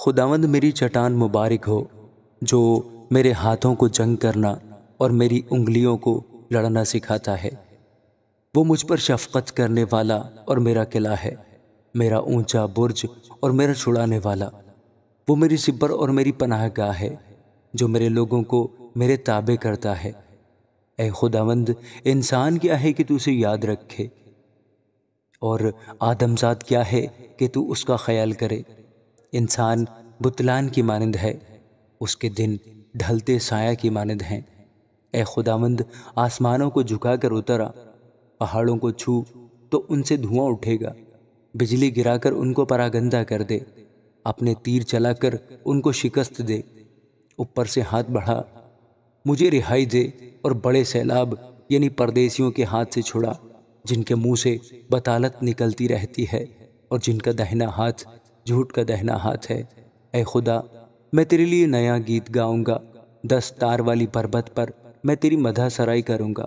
خداوند میری چٹان مبارک ہو جو میرے ہاتھوں کو جنگ کرنا اور میری انگلیوں کو لڑنا سکھاتا ہے۔ وہ مجھ پر شفقت کرنے والا اور میرا قلعہ ہے، میرا اونچا برج اور میرا چھڑانے والا۔ وہ میری سپر اور میری پناہ گاہ ہے، جو میرے لوگوں کو میرے تابع کرتا ہے۔ اے خداوند، انسان کیا ہے کہ تو اسے یاد رکھے، اور آدم ذات کیا ہے کہ تو اس کا خیال کرے۔ انسان بتلان کی مانند ہے، اس کے دن ڈھلتے سایہ کی مانند ہیں۔ اے خداوند، آسمانوں کو جھکا کر اترا، پہاڑوں کو چھو تو ان سے دھواں اٹھے گا۔ بجلی گرا کر ان کو پراگندہ کر دے، اپنے تیر چلا کر ان کو شکست دے۔ اوپر سے ہاتھ بڑھا، مجھے رہائی دے، اور بڑے سیلاب یعنی پردیسیوں کے ہاتھ سے چھڑا، جن کے منہ سے بطالت نکلتی رہتی ہے اور جن کا دہنا ہاتھ جھوٹ کا دہنا ہاتھ ہے۔ اے خدا، میں تیرے لیے نیا گیت گاؤں گا، 10 تار والی پربت پر میں تیری مدح سرائی کروں گا۔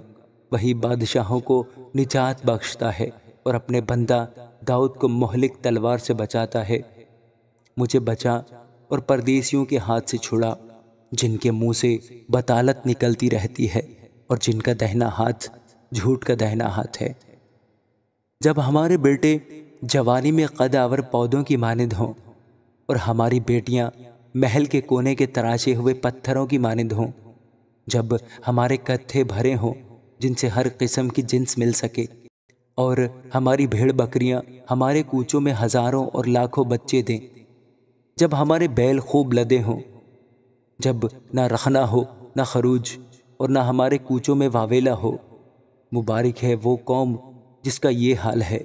وہی بادشاہوں کو نجات بخشتا ہے اور اپنے بندہ داؤد کو مہلک تلوار سے بچاتا ہے۔ مجھے بچا اور پردیسیوں کے ہاتھ سے چھڑا، جن کے منہ سے بطالت نکلتی رہتی ہے اور جن کا دہنا ہاتھ جھوٹ کا دہنا ہاتھ ہے۔ جب ہمارے بیٹے جوانی میں قد آور پودوں کی مانند ہوں، اور ہماری بیٹیاں محل کے کونے کے تراشے ہوئے پتھروں کی مانند ہوں، جب ہمارے کتھے بھرے ہوں جن سے ہر قسم کی جنس مل سکے، اور ہماری بھیڑ بکریاں ہمارے کوچوں میں ہزاروں اور لاکھوں بچے دیں، جب ہمارے بیل خوب لدے ہوں، جب نہ رخنا ہو نہ خروج، اور نہ ہمارے کوچوں میں واویلا ہو۔ مبارک ہے وہ قوم جس کا یہ حال ہے،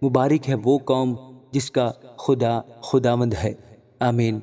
مبارک ہے وہ قوم جس کا خدا خداوند ہے۔ آمین۔